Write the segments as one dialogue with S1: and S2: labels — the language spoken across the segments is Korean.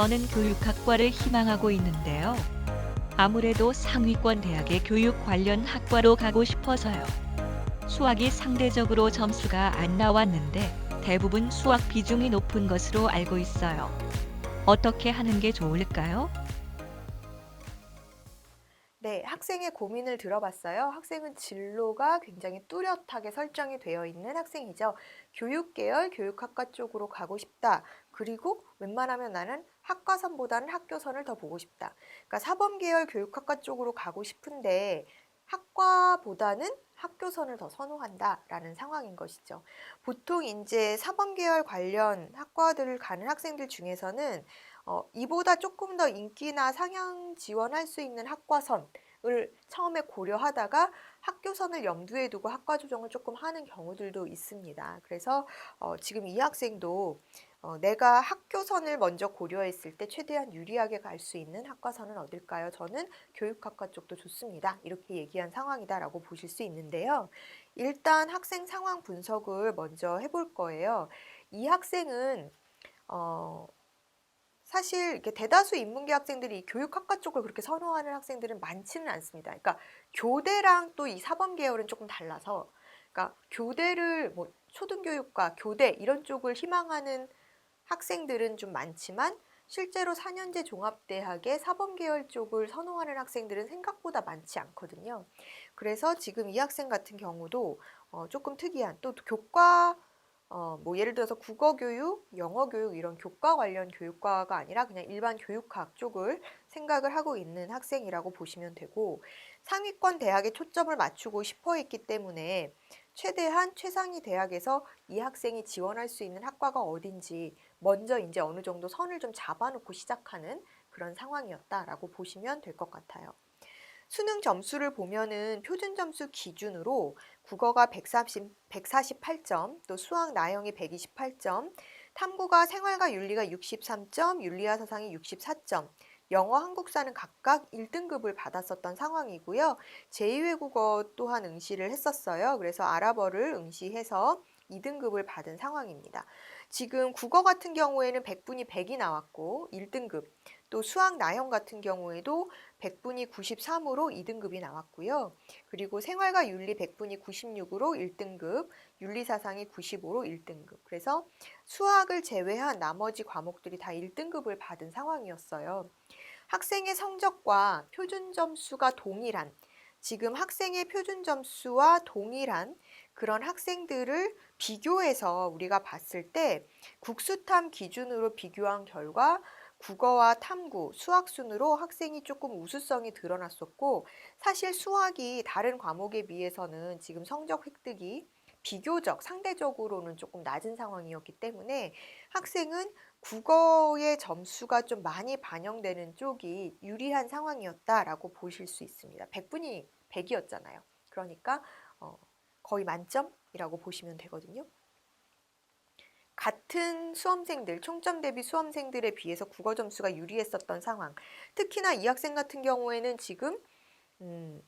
S1: 저는 교육학과를 희망하고 있는데요. 아무래도 상위권 대학의 교육 관련 학과로 가고 싶어서요. 수학이 상대적으로 점수가 안 나왔는데 대부분 수학 비중이 높은 것으로 알고 있어요. 어떻게 하는 게 좋을까요?
S2: 네, 학생의 고민을 들어봤어요. 학생은 진로가 굉장히 뚜렷하게 설정이 되어 있는 학생이죠. 교육계열, 교육학과 쪽으로 가고 싶다. 그리고 웬만하면 나는 학과선보다는 학교선을 더 보고 싶다. 그러니까 사범계열 교육학과 쪽으로 가고 싶은데 학과보다는 학교선을 더 선호한다라는 상황인 것이죠. 보통 이제 사범계열 관련 학과들을 가는 학생들 중에서는 이보다 조금 더 인기나 상향 지원할 수 있는 학과선을 처음에 고려하다가 학교선을 염두에 두고 학과 조정을 조금 하는 경우들도 있습니다. 그래서 지금 이 학생도 내가 학교선을 먼저 고려했을 때 최대한 유리하게 갈 수 있는 학과선은 어딜까요? 저는 교육학과 쪽도 좋습니다. 이렇게 얘기한 상황이다라고 보실 수 있는데요. 일단 학생 상황 분석을 먼저 해볼 거예요. 이 학생은 어, 사실 이렇게 대다수 인문계 학생들이 이 교육학과 쪽을 그렇게 선호하는 학생들은 많지는 않습니다. 그러니까 교대랑 또 이 사범 계열은 조금 달라서, 그러니까 교대를 뭐 초등교육과 교대 이런 쪽을 희망하는 학생들은 좀 많지만 실제로 4년제 종합대학의 사범 계열 쪽을 선호하는 학생들은 생각보다 많지 않거든요. 그래서 지금 이 학생 같은 경우도 조금 특이한 또 교과 뭐 예를 들어서 국어 교육, 영어 교육 이런 교과 관련 교육과가 아니라 그냥 일반 교육학 쪽을 생각을 하고 있는 학생이라고 보시면 되고, 상위권 대학에 초점을 맞추고 싶어 했기 때문에 최대한 최상위 대학에서 이 학생이 지원할 수 있는 학과가 어딘지 먼저 이제 어느 정도 선을 좀 잡아놓고 시작하는 그런 상황이었다라고 보시면 될 것 같아요. 수능 점수를 보면은 표준 점수 기준으로 국어가 148점, 또 수학 나형이 128점, 탐구가 생활과 윤리가 63점, 윤리와 사상이 64점, 영어, 한국사는 각각 1등급을 받았었던 상황이고요. 제2외국어 또한 응시를 했었어요. 그래서 아랍어를 응시해서 2등급을 받은 상황입니다. 지금 국어 같은 경우에는 100분이 100이 나왔고 1등급, 또 수학 나형 같은 경우에도 100분이 93으로 2등급이 나왔고요. 그리고 생활과 윤리 100분이 96으로 1등급, 윤리사상이 95로 1등급. 그래서 수학을 제외한 나머지 과목들이 다 1등급을 받은 상황이었어요. 학생의 성적과 표준 점수가 동일한, 지금 학생의 표준 점수와 동일한 그런 학생들을 비교해서 우리가 봤을 때 국수탐 기준으로 비교한 결과 국어와 탐구, 수학 순으로 학생이 조금 우수성이 드러났었고, 사실 수학이 다른 과목에 비해서는 지금 성적 획득이 비교적, 상대적으로는 조금 낮은 상황이었기 때문에 학생은 국어의 점수가 좀 많이 반영되는 쪽이 유리한 상황이었다라고 보실 수 있습니다. 100분이 100이었잖아요. 그러니까 어, 거의 만점이라고 보시면 되거든요. 같은 수험생들, 총점 대비 수험생들에 비해서 국어 점수가 유리했었던 상황. 특히나 이 학생 같은 경우에는 지금 음,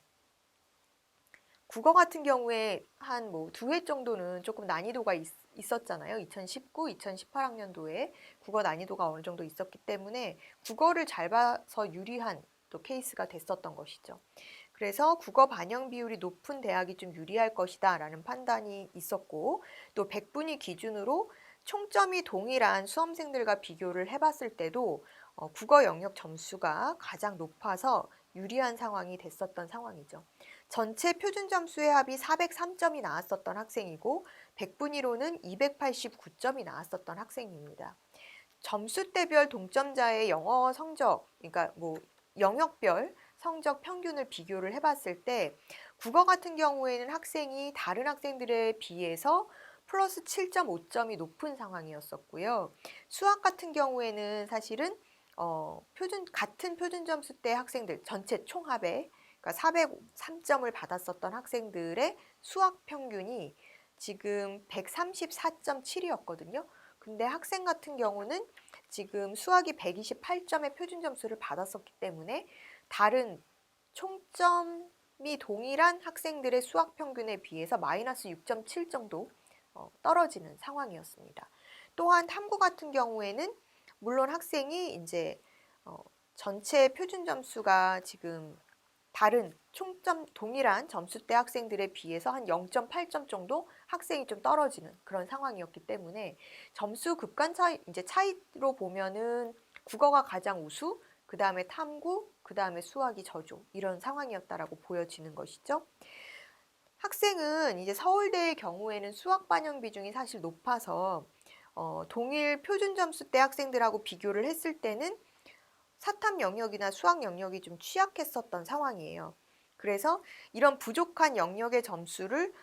S2: 국어 같은 경우에 한 뭐 두 회 정도는 조금 난이도가 있었잖아요. 2019, 2018학년도에 국어 난이도가 어느 정도 있었기 때문에 국어를 잘 봐서 유리한 또 케이스가 됐었던 것이죠. 그래서 국어 반영 비율이 높은 대학이 좀 유리할 것이다라는 판단이 있었고, 또 100분위 기준으로 총점이 동일한 수험생들과 비교를 해봤을 때도 국어 영역 점수가 가장 높아서 유리한 상황이 됐었던 상황이죠. 전체 표준 점수의 합이 403점이 나왔었던 학생이고 100분위로는 289점이 나왔었던 학생입니다. 점수대별 동점자의 영어 성적, 그러니까 뭐 영역별 성적 평균을 비교를 해봤을 때 국어 같은 경우에는 학생이 다른 학생들에 비해서 플러스 7.5점이 높은 상황이었었고요. 수학 같은 경우에는 사실은 같은 표준 점수대 학생들 전체 총합에 그러니까 403점을 받았었던 학생들의 수학 평균이 지금 134.7이었거든요. 근데 학생 같은 경우는 지금 수학이 128점의 표준 점수를 받았었기 때문에 다른 총점이 동일한 학생들의 수학 평균에 비해서 마이너스 6.7 정도 떨어지는 상황이었습니다. 또한 탐구 같은 경우에는 물론 학생이 이제 전체 표준 점수가 지금 다른 총점 동일한 점수대 학생들에 비해서 한 0.8점 정도 학생이 좀 떨어지는 그런 상황이었기 때문에 점수 급간 차이, 이제 차이로 보면은 국어가 가장 우수, 그 다음에 탐구, 그 다음에 수학이 저조 이런 상황이었다라고 보여지는 것이죠. 학생은 이제 서울대의 경우에는 수학 반영 비중이 사실 높아서 동일 표준 점수대 학생들하고 비교를 했을 때는 사탐 영역이나 수학 영역이 좀 취약했었던 상황이에요. 그래서 이런 부족한 영역의 점수를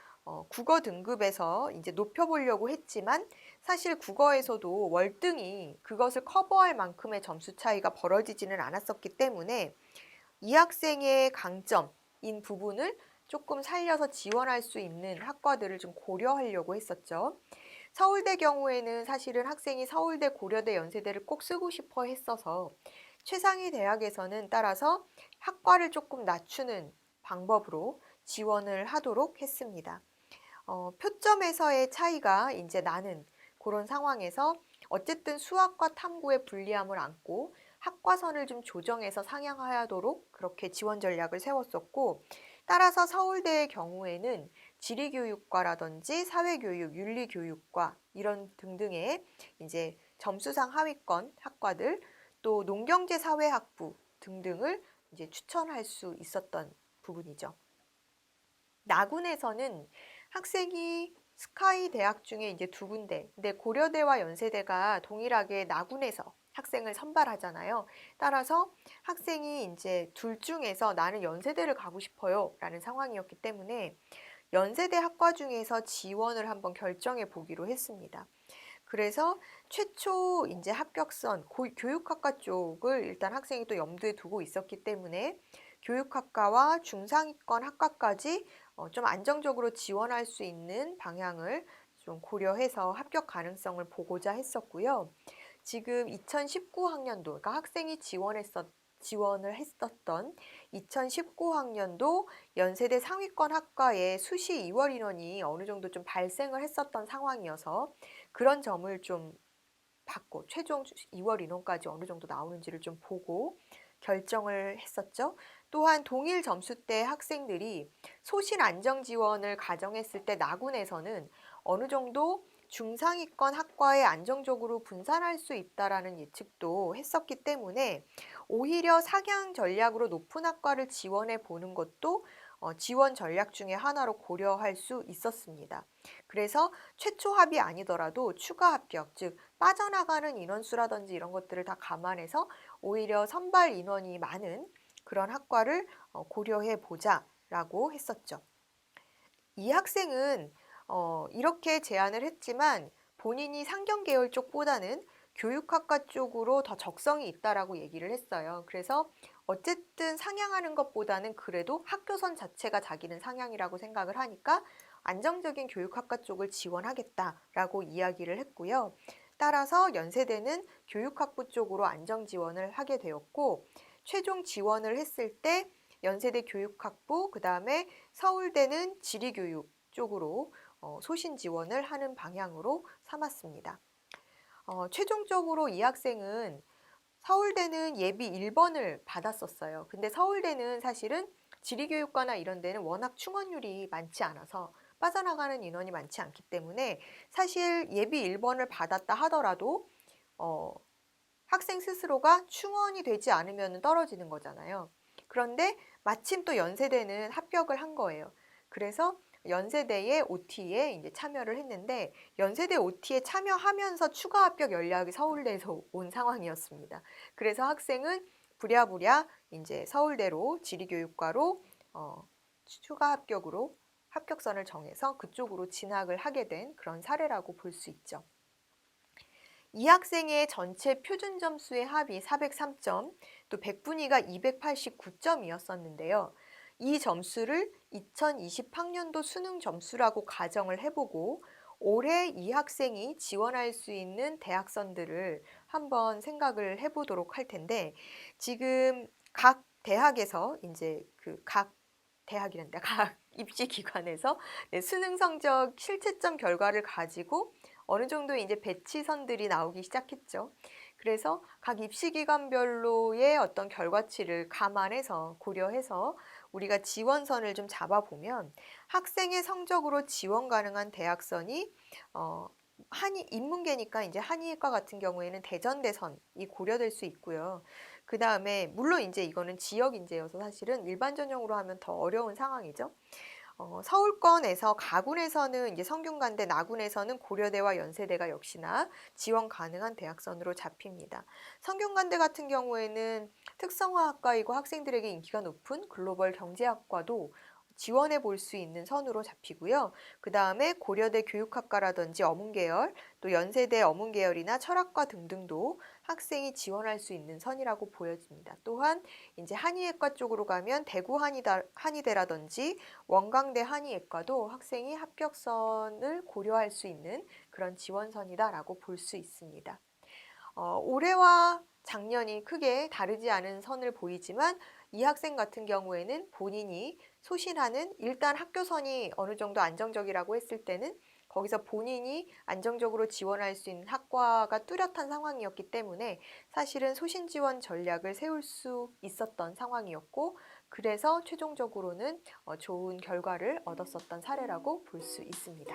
S2: 국어 등급에서 이제 높여보려고 했지만 사실 국어에서도 월등히 그것을 커버할 만큼의 점수 차이가 벌어지지는 않았었기 때문에 이 학생의 강점인 부분을 조금 살려서 지원할 수 있는 학과들을 좀 고려하려고 했었죠. 서울대 경우에는 사실은 학생이 서울대, 고려대, 연세대를 꼭 쓰고 싶어 했어서 최상위 대학에서는 따라서 학과를 조금 낮추는 방법으로 지원을 하도록 했습니다. 표점에서의 차이가 이제 나는 그런 상황에서 어쨌든 수학과 탐구의 불리함을 안고 학과선을 좀 조정해서 상향하도록 그렇게 지원 전략을 세웠었고, 따라서 서울대의 경우에는 지리교육과라든지 사회교육, 윤리교육과 이런 등등의 이제 점수상 하위권 학과들, 또 농경제사회학부 등등을 이제 추천할 수 있었던 부분이죠. 나군에서는 학생이 스카이 대학 중에 이제 두 군데, 근데 고려대와 연세대가 동일하게 나군에서 학생을 선발하잖아요. 따라서 학생이 이제 둘 중에서 나는 연세대를 가고 싶어요 라는 상황이었기 때문에 연세대 학과 중에서 지원을 한번 결정해 보기로 했습니다. 그래서 최초 이제 합격선 교육학과 쪽을 일단 학생이 또 염두에 두고 있었기 때문에 교육학과와 중상위권 학과까지 좀 안정적으로 지원할 수 있는 방향을 좀 고려해서 합격 가능성을 보고자 했었고요. 지금 2019학년도, 그러니까 학생이 지원을 했었던 2019학년도 연세대 상위권 학과에 수시 2월 인원이 어느 정도 좀 발생을 했었던 상황이어서 그런 점을 좀 받고 최종 2월 인원까지 어느 정도 나오는지를 좀 보고 결정을 했었죠. 또한 동일 점수대 학생들이 소신 안정 지원을 가정했을 때 나군에서는 어느 정도 중상위권 학과에 안정적으로 분산할 수 있다라는 예측도 했었기 때문에 오히려 상향 전략으로 높은 학과를 지원해 보는 것도 지원 전략 중에 하나로 고려할 수 있었습니다. 그래서 최초 합이 아니더라도 추가 합격, 즉 빠져나가는 인원수라든지 이런 것들을 다 감안해서 오히려 선발 인원이 많은 그런 학과를 고려해 보자라고 했었죠. 이 학생은 이렇게 제안을 했지만 본인이 상경계열 쪽보다는 교육학과 쪽으로 더 적성이 있다라고 얘기를 했어요. 그래서 어쨌든 상향하는 것보다는 그래도 학교선 자체가 자기는 상향이라고 생각을 하니까 안정적인 교육학과 쪽을 지원하겠다라고 이야기를 했고요. 따라서 연세대는 교육학부 쪽으로 안정 지원을 하게 되었고, 최종 지원을 했을 때 연세대 교육학부, 그 다음에 서울대는 지리교육 쪽으로 소신 지원을 하는 방향으로 삼았습니다. 최종적으로 이 학생은 서울대는 예비 1번을 받았었어요. 근데 서울대는 사실은 지리교육과나 이런 데는 워낙 충원율이 많지 않아서 빠져나가는 인원이 많지 않기 때문에 사실 예비 1번을 받았다 하더라도 학생 스스로가 충원이 되지 않으면 떨어지는 거잖아요. 그런데 마침 또 연세대는 합격을 한 거예요. 그래서 연세대의 OT에 이제 참여를 했는데 연세대 OT에 참여하면서 추가 합격 연락이 서울대에서 온 상황이었습니다. 그래서 학생은 부랴부랴 이제 서울대로 지리교육과로 추가 합격으로 합격선을 정해서 그쪽으로 진학을 하게 된 그런 사례라고 볼 수 있죠. 이 학생의 전체 표준 점수의 합이 403점, 또 백분위가 289점이었었는데요. 이 점수를 2020학년도 수능 점수라고 가정을 해보고 올해 이 학생이 지원할 수 있는 대학선들을 한번 생각을 해보도록 할 텐데, 지금 각 대학에서 이제 각 입시기관에서 수능 성적 실채점 결과를 가지고 어느 정도 이제 배치선들이 나오기 시작했죠. 그래서 각 입시 기관별로의 어떤 결과치를 감안해서 고려해서 우리가 지원선을 좀 잡아보면 학생의 성적으로 지원 가능한 대학선이 인문계니까 이제 한의과 같은 경우에는 대전대선이 고려될 수 있고요. 그 다음에 물론 이제 이거는 지역 인재여서 사실은 일반 전형으로 하면 더 어려운 상황이죠. 서울권에서 가군에서는 이제 성균관대, 나군에서는 고려대와 연세대가 역시나 지원 가능한 대학선으로 잡힙니다. 성균관대 같은 경우에는 특성화학과이고 학생들에게 인기가 높은 글로벌 경제학과도 지원해 볼 수 있는 선으로 잡히고요. 그 다음에 고려대 교육학과라든지 어문계열, 또 연세대 어문계열이나 철학과 등등도 학생이 지원할 수 있는 선이라고 보여집니다. 또한 이제 한의학과 쪽으로 가면 대구 한의대라든지 원광대 한의예과도 학생이 합격선을 고려할 수 있는 그런 지원선이다라고 볼 수 있습니다. 올해와 작년이 크게 다르지 않은 선을 보이지만 이 학생 같은 경우에는 본인이 소신하는 일단 학교선이 어느 정도 안정적이라고 했을 때는 거기서 본인이 안정적으로 지원할 수 있는 학과가 뚜렷한 상황이었기 때문에 사실은 소신 지원 전략을 세울 수 있었던 상황이었고 그래서 최종적으로는 좋은 결과를 얻었었던 사례라고 볼 수 있습니다.